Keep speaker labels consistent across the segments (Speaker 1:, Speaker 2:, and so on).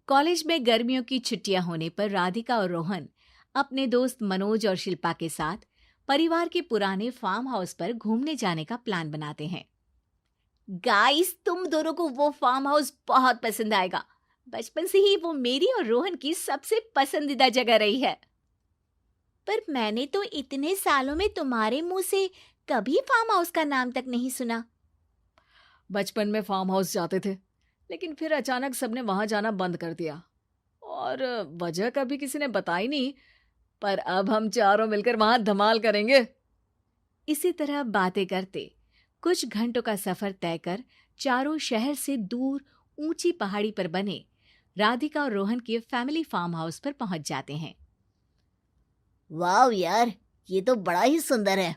Speaker 1: College में गर्मियों की छुट्टियां होने पर राधिका और रोहन अपने दोस्त मनोज और शिल्पा के साथ परिवार के पुराने फार्म हाउस पर घूमने जाने का प्लान बनाते हैं। गाइस, तुम दोनों को वो फार्म हाउस बहुत पसंद आएगा। बचपन से ही वो मेरी और रोहन की सबसे पसंदीदा जगह रही है। पर मैंने तो इतने सालों में तुम्हारे मुंह से कभी फार्म हाउस का नाम तक नहीं सुना।
Speaker 2: बचपन में फार्म हाउस जाते थे, लेकिन फिर अचानक सबने वहां जाना बंद कर दिया और वजह कभी किसी ने बताई नहीं। पर अब हम चारों मिलकर वहां धमाल करेंगे।
Speaker 1: इसी तरह बातें करते कुछ घंटों का सफर तय कर चारों शहर से दूर ऊंची पहाड़ी पर बने राधिका और रोहन के फैमिली फार्म हाउस पर पहुंच जाते हैं।
Speaker 3: वाह यार, ये तो बड़ा ही सुंदर है।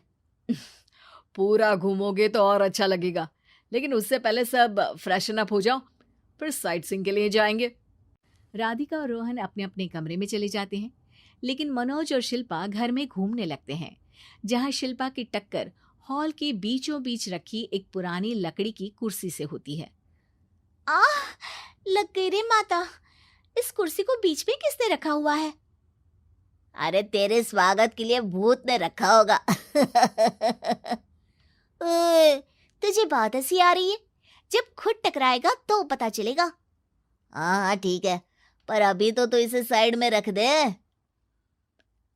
Speaker 2: पूरा घूमोगे तो और अच्छा लगेगा, लेकिन उससे पहले सब फ्रेशन अप हो जाओ, फिर साइट सीइंग के लिए जाएंगे।
Speaker 1: राधिका और रोहन अपने अपने कमरे में चले जाते हैं, लेकिन मनोज और शिल्पा घर में घूमने लगते हैं, जहां शिल्पा की टक्कर हॉल के बीचों बीच रखी एक पुरानी लकड़ी की कुर्सी से होती है। आह, लग गई रे माता, इस कुर्सी को बीच में किसने रखा हुआ है?
Speaker 3: अरे तेरे स्वागत के लिए भूत ने रखा होगा।
Speaker 1: ओए, तुझे बहुत हंसी आ रही है। जब खुद टकराएगा तो पता चलेगा।
Speaker 3: हाँ ठीक है, पर अभी तो इसे साइड में रख दे।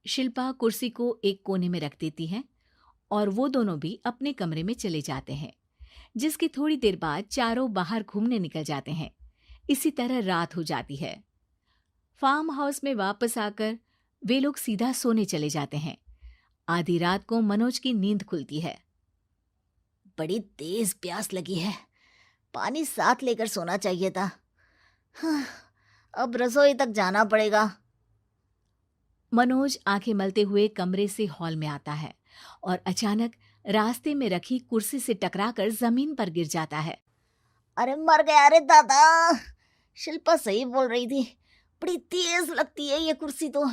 Speaker 1: शिल्पा कुर्सी को एक कोने में रख देती है और वो दोनों भी अपने कमरे में चले जाते हैं, जिसकी थोड़ी देर बाद चारों बाहर घूमने निकल जाते हैं। इसी तरह रात हो जाती है। फार्म हाउस में वापस आकर वे लोग सीधा सोने चले जाते हैं। आधी रात को मनोज की नींद खुलती है।
Speaker 3: बड़ी तेज प्यास लगी है, पानी साथ लेकर सोना चाहिए था। हाँ, अब रसोई तक जाना पड़ेगा।
Speaker 1: मनोज आंखें मलते हुए कमरे से हॉल में आता है और अचानक रास्ते में रखी कुर्सी से टकराकर जमीन पर गिर जाता है।
Speaker 3: अरे मर गया रे दादा। शिल्पा सही बोल रही थी, बड़ी तेज लगती है ये कुर्सी तो,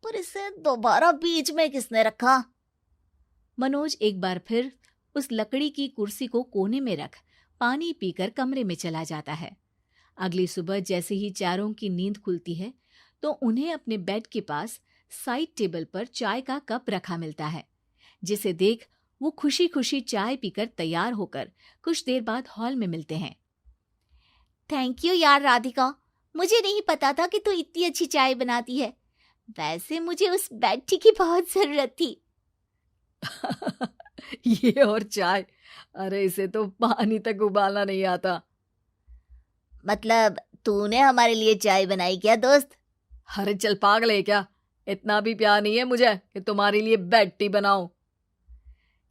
Speaker 3: पर इसे दोबारा बीच में किसने रखा?
Speaker 1: मनोज एक बार फिर उस लकड़ी की कुर्सी को कोने में रख पानी पीकर कमरे में चला जाता है। अगली सुबह जैसे ही चारों की नींद खुलती है तो उन्हें अपने बेड के पास साइड टेबल पर चाय का कप रखा मिलता है, जिसे देख वो खुशी खुशी चाय पीकर तैयार होकर कुछ देर बाद हॉल में मिलते हैं। थैंक यू यार राधिका, मुझे नहीं पता था कि तू इतनी अच्छी चाय बनाती है। वैसे मुझे उस बेड टी की बहुत जरूरत थी।
Speaker 2: ये और चाय, अरे इसे तो पानी तक उबालना नहीं आता।
Speaker 3: मतलब तूने हमारे लिए चाय बनाई क्या दोस्त?
Speaker 2: अरे चल पागल है क्या, इतना भी प्यार नहीं है मुझे कि तुम्हारे लिए बेड टी बनाऊं।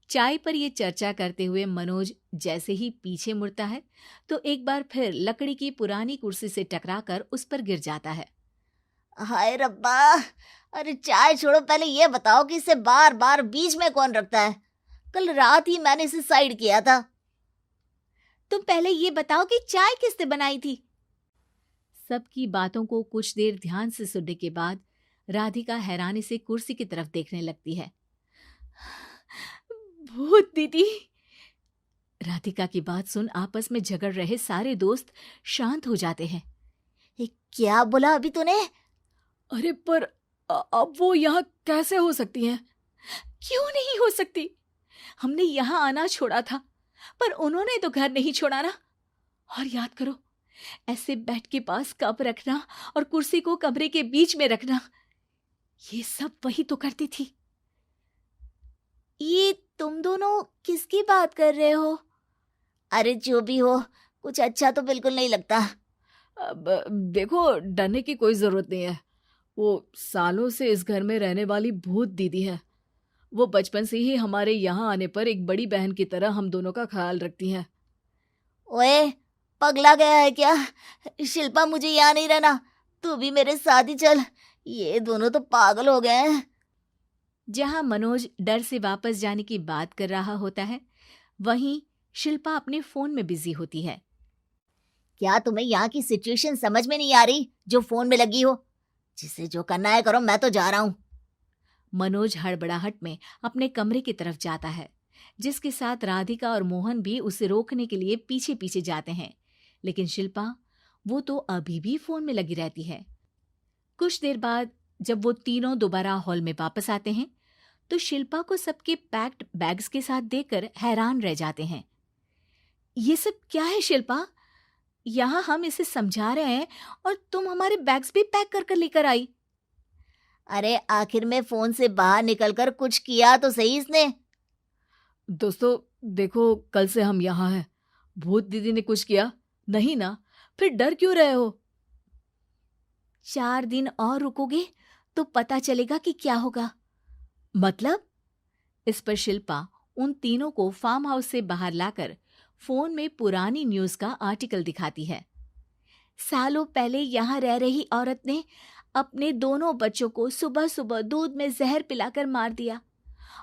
Speaker 1: चाय पर यह चर्चा करते हुए मनोज जैसे ही पीछे मुड़ता है तो एक बार फिर लकड़ी की पुरानी कुर्सी से टकराकर उस पर गिर जाता है।
Speaker 3: हाय रब्बा, अरे चाय छोड़ो, पहले ये बताओ कि इसे बार बार बीच में कौन रखता है? कल रात ही मैंने इसे साइड किया था।
Speaker 1: तुम पहले ये बताओ कि चाय किसने बनाई थी? सबकी बातों को कुछ देर ध्यान से सुनने के बाद राधिका हैरानी से कुर्सी की तरफ देखने लगती है। भूत दीदी। राधिका की बात सुन आपस में झगड़ रहे सारे दोस्त शांत हो जाते हैं।
Speaker 3: क्या बोला अभी तूने?
Speaker 2: अरे पर अब वो यहाँ कैसे हो सकती हैं?
Speaker 1: क्यों नहीं हो सकती? हमने यहाँ आना छोड़ा था, पर उन्होंने तो घर नहीं छोड़ा ना। और याद करो, ऐसे बेड के पास कप रखना और कुर्सी को कमरे के बीच में रखना, ये सब वही तो करती थी। ये तुम दोनों किसकी बात कर रहे हो?
Speaker 3: अरे जो भी हो, कुछ अच्छा तो बिल्कुल नहीं लगता।
Speaker 2: अब देखो, डरने की कोई जरूरत नहीं है। वो सालों से इस घर में रहने वाली भूत दीदी है। वो बचपन से ही हमारे यहाँ आने पर एक बड़ी बहन की तरह हम दोनों का ख्याल रखती हैं।
Speaker 3: ओए, पगला गया है क्या? शिल्पा, मुझे यहाँ नहीं रहना, तू भी मेरे साथ ही चल। ये दोनों तो पागल हो गए हैं।
Speaker 1: जहां मनोज डर से वापस जाने की बात कर रहा होता है, वहीं शिल्पा अपने फोन में बिजी होती है।
Speaker 3: क्या तुम्हें यहाँ की सिचुएशन समझ में नहीं आ रही जो फोन में लगी हो? जिसे जो करना है करो, मैं तो जा रहा हूँ।
Speaker 1: मनोज हड़बड़ाहट में अपने कमरे की तरफ जाता है, जिसके साथ राधिका और मोहन भी उसे रोकने के लिए पीछे पीछे जाते हैं। लेकिन शिल्पा वो तो अभी भी फोन में लगी रहती है। कुछ देर बाद जब वो तीनों दोबारा हॉल में वापस आते हैं तो शिल्पा को सबके पैक्ड बैग्स के साथ देखकर हैरान रह जाते हैं। ये सब क्या है शिल्पा? यहाँ हम इसे समझा रहे हैं और तुम हमारे बैग्स भी पैक कर कर लेकर आई।
Speaker 3: अरे आखिर में फोन से बाहर निकलकर कुछ किया तो सही इसने।
Speaker 2: दोस्तों देखो, कल से हम यहाँ हैं। भूत दीदी ने कुछ किया नहीं ना? फिर डर क्यों रहे हो?
Speaker 1: 4 दिन और रुकोगे तो पता चलेगा कि क्या होगा।
Speaker 2: मतलब?
Speaker 1: इस पर शिल्पा उन तीनों को फार्म हाउस से बाहर लाकर फोन में पुरानी न्यूज का आर्टिकल दिखाती है। सालों पहले यहाँ रह रही औरत ने अपने दोनों बच्चों को सुबह सुबह दूध में जहर पिलाकर मार दिया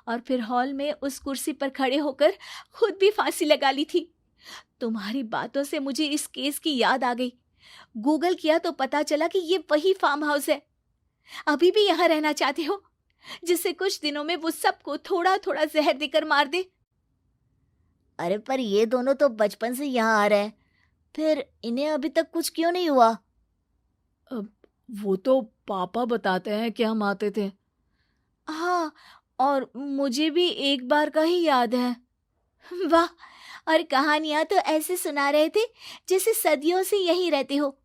Speaker 1: और फिर हॉल में उस कुर्सी पर खड़े होकर खुद भी फांसी लगा ली थी। तुम्हारी बातों से मुझे इस केस की याद आ गई। गूगल किया तो पता चला कि ये वही फार्म हाउस है। अभी भी यहाँ रहना चाहते हो जिससे कुछ दिनों में वो सबको थोड़ा थोड़ा जहर देकर मार दे?
Speaker 3: अरे पर ये दोनों तो बचपन से यहाँ आ रहे हैं, फिर इन्हें अभी तक कुछ क्यों नहीं हुआ?
Speaker 2: वो तो पापा बताते हैं कि हम आते थे।
Speaker 1: हाँ, और मुझे भी एक बार का ही याद है। वाह, और कहानियां तो ऐसे सुना रहे थे जैसे सदियों से यहीं रहते हो।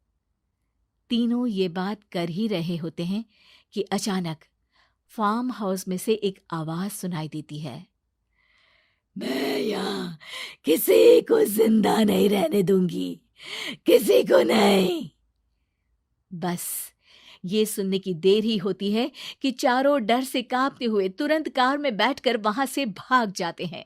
Speaker 1: तीनों ये बात कर ही रहे होते हैं कि अचानक फार्म हाउस में से एक आवाज सुनाई देती है।
Speaker 2: मैं यहाँ किसी को जिंदा नहीं रहने दूंगी, किसी को नहीं।
Speaker 1: बस ये सुनने की देर ही होती है कि चारों डर से कांपते हुए तुरंत कार में बैठकर वहां से भाग जाते हैं।